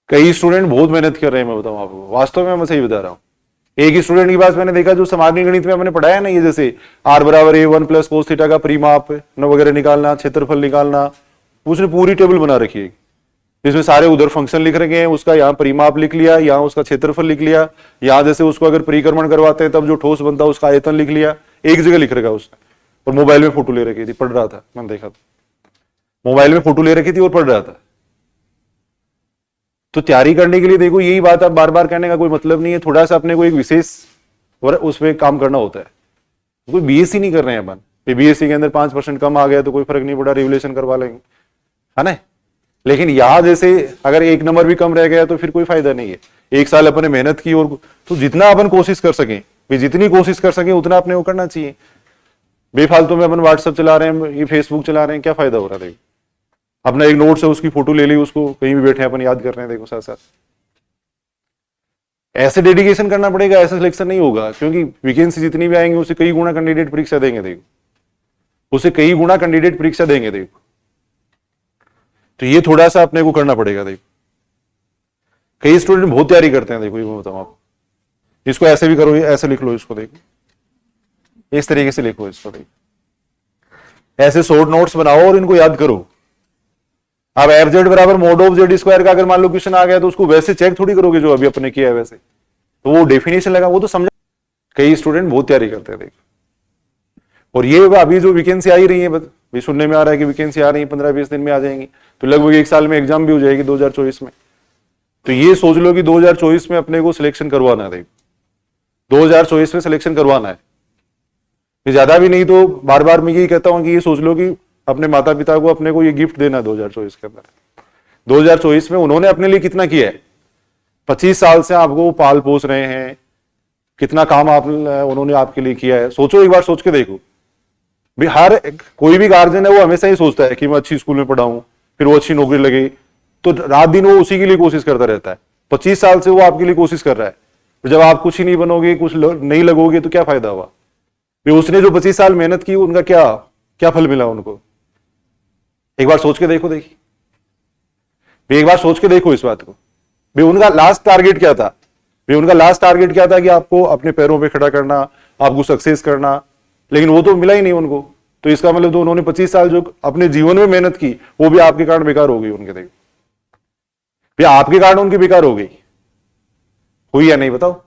कई स्टूडेंट बहुत मेहनत कर रहे हैं, मैं बताऊं आपको, वास्तव में मैं सही बता रहा हूं। एक ही स्टूडेंट की बात मैंने देखा जो सामान्य गणित में हमने पढ़ाया ना, ये जैसे r बराबर a1 प्लस कोस थीटा का परिमाप न वगैरह निकालना, क्षेत्रफल निकालना, उसने पूरी टेबल बना रखी है जिसमें सारे उधर फंक्शन लिख रखे हैं, उसका यहाँ परिमाप लिख लिया, यहाँ उसका क्षेत्रफल लिख लिया, यहाँ जैसे उसको अगर परिक्रमण करवाते हैं तब जो ठोस बनता है उसका आयतन लिख लिया, एक जगह लिख रखा उसने। और मोबाइल में फोटो ले रखी थी, पढ़ रहा था, मैंने देखा था मोबाइल में फोटो ले रखी थी और पढ़ रहा था। तो तैयारी करने के लिए देखो यही बात, आप बार बार कहने का कोई मतलब नहीं है, थोड़ा सा अपने को एक विशेष और उसमें काम करना होता है। कोई बीएससी नहीं कर रहे हैं अपन, बीएससी के अंदर 5% कम आ गया तो कोई फर्क नहीं पड़ा, रिवोल्यूशन करवा लेंगे, है ना। लेकिन यहां जैसे अगर एक नंबर भी कम रह गया तो फिर कोई फायदा नहीं है। एक साल अपने मेहनत की, और तो जितना अपन कोशिश कर सकें, जितनी कोशिश कर सकें उतना अपने को करना चाहिए। बेफालतू में अपन व्हाट्सएप चला रहे हैं, ये फेसबुक चला रहे हैं, क्या फायदा हो रहा है। देखो अपना एक नोट्स है उसकी फोटो ले ली, उसको कहीं भी बैठे अपन याद कर रहे हैं, देखो साथ साथ। ऐसे डेडिकेशन करना पड़ेगा, ऐसा सिलेक्शन नहीं होगा, क्योंकि वैकेंसी जितनी भी आएंगे उससे कई गुना कैंडिडेट परीक्षा देंगे, देखो उससे कई गुना कैंडिडेट परीक्षा देंगे, देखो। तो ये थोड़ा सा अपने को करना पड़ेगा। देखो कई स्टूडेंट बहुत तैयारी करते हैं, देखो ये मैं बताऊं आपको, इसको ऐसे भी करो, ऐसे लिख लो इसको, देखो इस तरीके से लिखो इसको, देखो ऐसे शॉर्ट नोट्स बनाओ और इनको याद करो। अब एफ जेड बराबर मोड ऑफ जेड स्क्वायर का अगर मान लो क्वेश्चन आ गया तो उसको वैसे चेक थोड़ी करोगे जो अभी अपने किया है वैसे, तो वो डेफिनेशन लगा वो तो समझा। कई स्टूडेंट बहुत तैयारी करते हैं, देखो। और ये अभी जो वैकेंसी आई रही है, भी सुनने में आ रहा है कि वैकेंसी आ रही है 15-20 दिन में आ जाएंगी, तो लगभग एक साल में एग्जाम भी हो जाएगी 2024 में। तो ये सोच लो कि 2024 में अपने को सिलेक्शन करवाना है, देखो 2024 में सिलेक्शन करवाना है, ज्यादा भी नहीं तो बार बार मैं यही कहता हूं कि ये सोच लो कि अपने माता पिता को अपने को ये गिफ्ट देना है 2024 के अंदर। 2024 में उन्होंने अपने लिए कितना किया है, 25 साल से आपको पाल पोस रहे हैं, कितना काम उन्होंने आपके लिए किया है। सोचो एक बार, सोच के देखो भी। हर कोई भी गार्जियन है वो हमेशा ही सोचता है कि मैं अच्छी स्कूल में पढ़ाऊं, फिर वो अच्छी नौकरी लगे, तो रात दिन वो उसी के लिए कोशिश करता रहता है। 25 साल से वो आपके लिए कोशिश कर रहा है, तो जब आप कुछ ही नहीं बनोगे, कुछ नहीं लगोगे, तो क्या फायदा हुआ। उसने जो 25 साल मेहनत की उनका क्या क्या फल मिला उनको, एक बार सोच के देखो। देखिए एक बार सोच के देखो इस बात को भी। उनका लास्ट टारगेट क्या था भी, उनका लास्ट टारगेट क्या था कि आपको अपने पैरों पे खड़ा करना, आपको सक्सेस करना, लेकिन वो तो मिला ही नहीं उनको। तो इसका मतलब तो उन्होंने 25 साल जो अपने जीवन में मेहनत की वो भी आपके कारण बेकार हो गई उनके। देखो भी आपके कारण उनकी बेकार हो गई, हुई या नहीं बताओ।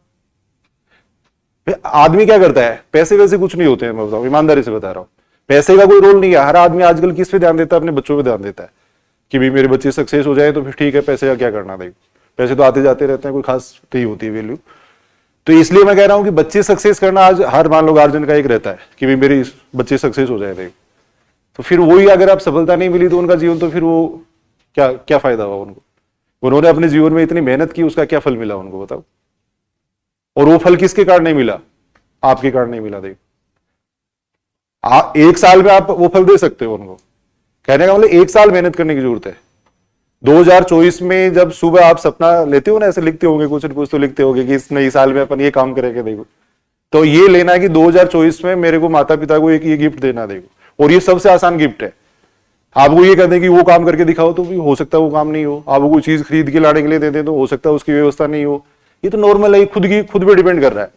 आदमी क्या करता है, पैसे वैसे कुछ नहीं होते हैं, मैं बताऊं ईमानदारी से बता रहा हूं, पैसे का कोई रोल नहीं है। हर आदमी आजकल किस पे ध्यान देता है, अपने बच्चों पे ध्यान देता है कि भाई मेरे बच्चे सक्सेस हो जाए तो फिर ठीक है, पैसे का क्या करना। देखो पैसे तो आते जाते रहते हैं, कोई खास नहीं होती है वैल्यू। तो इसलिए मैं कह रहा हूं कि बच्चे सक्सेस करना आज हर मान लो गार्जियन का एक रहता है कि भाई मेरे बच्चे सक्सेस हो जाए। देखो तो फिर वही अगर आप सफलता नहीं मिली तो उनका जीवन तो फिर वो क्या क्या फायदा हुआ उनको। उन्होंने अपने जीवन में इतनी मेहनत की, उसका क्या फल मिला उनको बताओ। और वो फल किसके कारण नहीं मिला, आपके कारण नहीं मिला। देखो एक साल में आप वो फल दे सकते हो उनको, कहने का मतलब एक साल मेहनत करने की जरूरत है। 2024 में जब सुबह आप सपना लेते हो ना, ऐसे लिखते होंगे कुछ न कुछ तो लिखते होंगे कि इस नई साल में अपन ये काम करेंगे। देखो तो ये लेना है कि 2024 में मेरे को माता पिता को एक ये गिफ्ट देना। देखो और ये सबसे आसान गिफ्ट है। आपको ये कहते हैं कि वो काम करके दिखाओ, तो भी हो सकता है वो काम नहीं हो। आपको कोई चीज खरीद के लाने के लिए देते तो हो सकता है उसकी व्यवस्था नहीं हो। ये तो नॉर्मल है, खुद पे डिपेंड कर रहा है।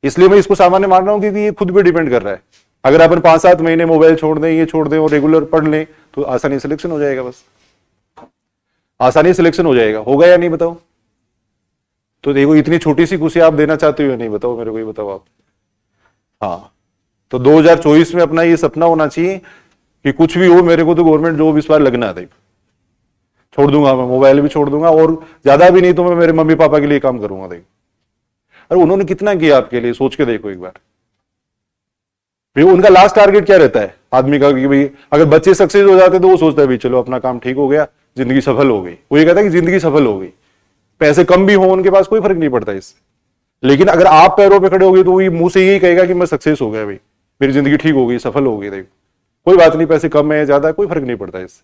इसलिए मैं इसको सामान्य मान रहा हूं क्योंकि ये खुद पे डिपेंड कर रहा है। अगर अपन 5-7 महीने मोबाइल छोड़ दें, ये छोड़ दें और रेगुलर पढ़ लें तो आसानी सिलेक्शन हो जाएगा। बस आसानी सिलेक्शन हो जाएगा। होगा या नहीं बताओ। तो देखो इतनी छोटी सी खुशी आप देना चाहते हो या नहीं बताओ, मेरे को ये बताओ आप। हाँ तो 2024 में अपना ये सपना होना चाहिए कि कुछ भी हो मेरे को तो गवर्नमेंट जॉब इस बार लगना है। छोड़ दूंगा मैं मोबाइल भी छोड़ दूंगा, और ज्यादा भी नहीं तो मैं मेरे मम्मी पापा के लिए काम करूंगा। देखो अरे उन्होंने कितना किया आपके लिए, सोच के देखो एक बार। भाई उनका लास्ट टारगेट क्या रहता है आदमी का कि भाई अगर बच्चे सक्सेस हो जाते तो वो सोचता है भाई चलो अपना काम ठीक हो गया, जिंदगी सफल हो गई। वो ये कहता है कि जिंदगी सफल हो गई, पैसे कम भी हो उनके पास कोई फर्क नहीं पड़ता इससे। लेकिन अगर आप पैरों पे खड़े हो गए तो वो मुंह से यही कहेगा कि मैं सक्सेस हो गया भाई, मेरी जिंदगी ठीक हो गई, सफल हो गई। देखो कोई बात नहीं, पैसे कम है ज्यादा है कोई फर्क नहीं पड़ता इससे।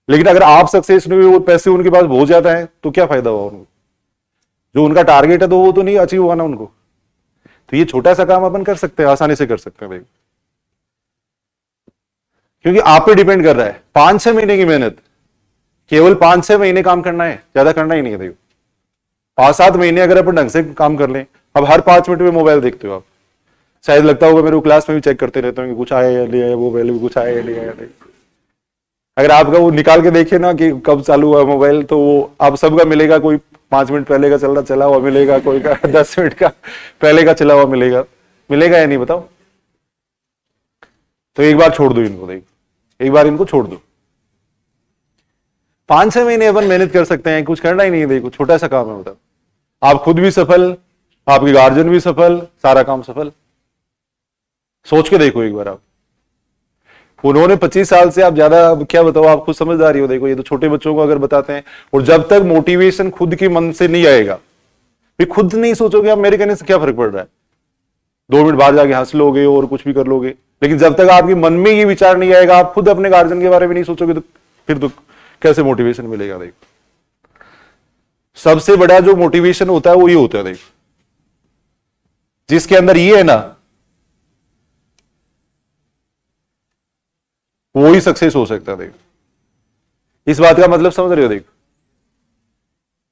लेकिन अगर आप सक्सेस नहीं हुए और पैसे उनके पास बहुत ज्यादा है तो क्या फायदा हुआ उनको। जो उनका टारगेट है तो वो तो नहीं अचीव हुआ ना उनको। तो ये छोटा सा काम अपन कर सकते हैं, आसानी से कर सकते हैं भाई, क्योंकि आप पे डिपेंड कर रहा है। 5-6 महीने की मेहनत, केवल 5-6 महीने काम करना है, ज्यादा करना ही नहीं है। देखो 5-7 महीने अगर अपन ढंग से काम कर लें। अब हर 5 मिनट में मोबाइल देखते हो आप, शायद लगता होगा मेरे को क्लास में भी चेक करते रहते हो कि कुछ आया या नहीं आया, मोबाइल में कुछ आया या नहीं आया। अगर आपका वो निकाल के देखे ना कि कब चालू हुआ मोबाइल, तो वो आप सबका मिलेगा, कोई 5 मिनट पहले का चला हुआ मिलेगा, कोई का 10 मिनट का पहले का चला हुआ मिलेगा या नहीं बताओ। तो एक बार छोड़ दो इनको, देख एक बार इनको छोड़ दो। 5-6 महीने अपन मेहनत कर सकते हैं, कुछ करना ही नहीं है। देखो छोटा सा काम है, बताओ आप खुद भी सफल, आपके गार्जियन भी सफल, सारा काम सफल। सोच के देखो एक बार आप। उन्होंने 25 साल से, आप ज्यादा क्या बताओ, आप खुद समझदारी हो। देखो ये तो छोटे बच्चों को अगर बताते हैं, और जब तक मोटिवेशन खुद के मन से नहीं आएगा, फिर खुद नहीं सोचोगे आप मेरे कहने से क्या फर्क पड़ रहा है, 2 मिनट बाद जाके हंस लोगे और कुछ भी कर लोगे। लेकिन जब तक आपके मन में ये विचार नहीं आएगा, आप खुद अपने गार्जियन के बारे में नहीं सोचोगे, तो फिर तो कैसे मोटिवेशन मिलेगा। देखो सबसे बड़ा जो मोटिवेशन होता है वो ये होता है, देखो जिसके अंदर ये है ना, वो ही सक्सेस हो सकता है। देखो इस बात का मतलब समझ रहे हो। देखो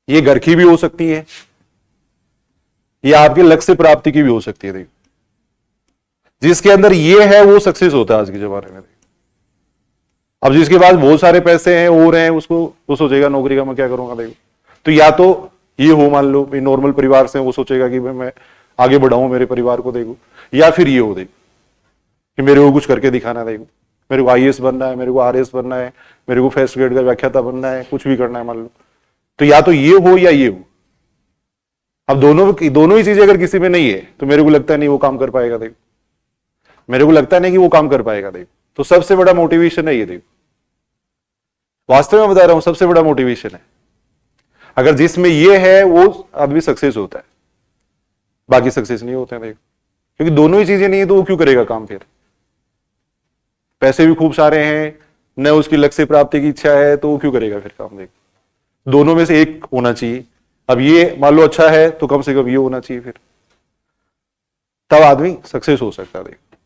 ये घर की भी हो सकती है, ये आपके लक्ष्य प्राप्ति की भी हो सकती है। देखो जिसके अंदर ये है वो सक्सेस होता है आज के जमाने में। अब जिसके पास बहुत सारे पैसे हैं और हैं, उसको वो सोचेगा नौकरी का मैं क्या करूंगा। देखो तो या तो ये हो, मान लो नॉर्मल परिवार से, वो सोचेगा कि मैं आगे बढ़ाऊं मेरे परिवार को। देखो या फिर ये हो, देखो कि मेरे को कुछ करके दिखाना। देखो मेरे को IAS बनना है, मेरे को RS बनना है, मेरे को फर्स्ट ग्रेड का व्याख्याता बनना है, कुछ भी करना है मान लो। तो या तो ये हो या ये हो। अब दोनों ही चीजें अगर किसी में नहीं है, तो मेरे को लगता नहीं वो काम कर पाएगा। देखो मेरे को लगता नहीं कि वो काम कर पाएगा। देखो तो सबसे बड़ा मोटिवेशन है ये। देखो वास्तव में बता रहा हूं, सबसे बड़ा मोटिवेशन है। अगर जिसमें ये है वो आदमी सक्सेस होता है, बाकी सक्सेस नहीं होते हैं। देखो क्योंकि दोनों ही चीजें नहीं है, तो वो क्यों करेगा काम। फिर पैसे भी खूब सारे हैं, न उसकी लक्ष्य प्राप्ति की इच्छा है, तो वो क्यों करेगा फिर काम। देखो दोनों में से एक होना चाहिए। अब ये मान लो अच्छा है, तो कम से कम ये होना चाहिए, फिर तब आदमी सक्सेस हो सकता है। देखो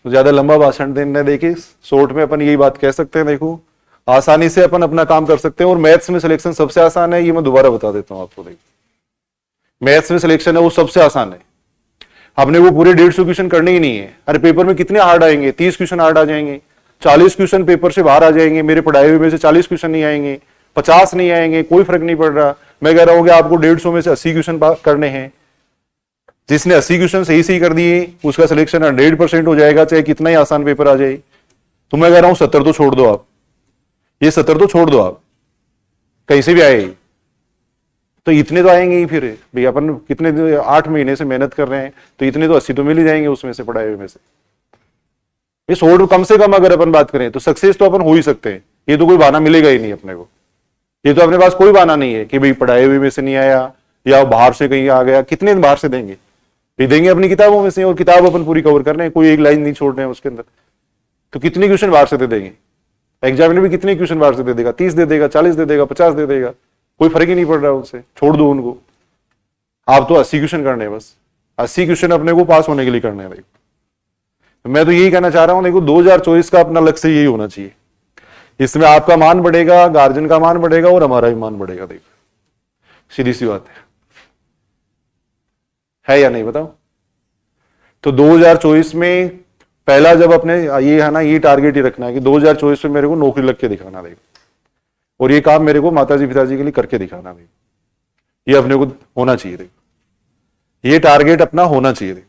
तो ज्यादा लंबा भाषण देने देखिए, शॉर्ट में अपन यही बात कह सकते हैं। देखो आसानी से अपन अपना काम कर सकते हैं, और मैथ्स में सिलेक्शन सबसे आसान है, ये मैं दोबारा बता देता हूं आपको। देखो मैथ्स में सिलेक्शन है वो सबसे आसान है। आपने वो पूरे 150 क्वेश्चन करने ही नहीं है। अरे पेपर में कितने हार्ड आएंगे, 30 क्वेश्चन हार्ड आ जाएंगे, 40 क्वेश्चन पेपर से बाहर आ जाएंगे। मेरे पढ़ाए हुए में से 40 क्वेश्चन नहीं आएंगे, 50 नहीं आएंगे, कोई फर्क नहीं पड़ रहा। मैं कह रहा हूं कि आपको 150 में से 80 क्वेश्चन करने हैं। जिसने 80 क्वेश्चन सही कर दिए, उसका सिलेक्शन 100% हो जाएगा, चाहे कितना ही आसान पेपर आ जाए। तो मैं कह रहा हूं 70 तो छोड़ दो आप, ये 70 तो छोड़ दो आप, कहीं से भी आए तो इतने तो आएंगे ही। फिर भाई अपन कितने 8 महीने से मेहनत कर रहे हैं, तो इतने तो 80 तो मिल ही जाएंगे उसमें से, पढ़ाए हुए में से। ये 100 कम से कम अगर अपन बात करें, तो सक्सेस तो अपन हो ही सकते हैं। ये तो कोई बहाना मिलेगा ही नहीं अपने को। ये तो अपने पास कोई बहाना नहीं है कि भाई पढ़ाए हुए में से नहीं आया, या बाहर से कहीं आ गया। कितने बाहर से देंगे, ये देंगे अपनी किताबों में से, और किताब अपन पूरी कवर कर रहे हैं, कोई एक लाइन नहीं छोड़ रहे हैं उसके अंदर। तो कितने क्वेश्चन बाहर से दे देंगे। एग्जामिनर भी कितने क्वेश्चन बाहर से दे देगा, 30 दे देगा, 40 दे देगा, 50 दे देगा, कोई फर्क ही नहीं पड़ रहा उनसे। छोड़ दो उनको, आप तो 80 क्वेश्चन करने हैं बस। 80 क्वेश्चन अपने को पास होने के लिए करने हैं। देखो तो मैं तो यही कहना चाह रहा हूं, देखो 2024 का अपना लक्ष्य यही होना चाहिए। इसमें आपका मान बढ़ेगा, गार्जियन का मान बढ़ेगा, और हमारा भी मान बढ़ेगा। देखो सीधी सी बात है या नहीं बताओ। तो 2024 में पहला जब अपने ये है ना, ये टारगेट ही रखना है कि 2024 में मेरे को नौकरी लग के दिखाना। देखो और ये काम मेरे को माताजी पिताजी के लिए करके दिखाना। देखो ये अपने को होना चाहिए। देखो ये टारगेट अपना होना चाहिए। देखो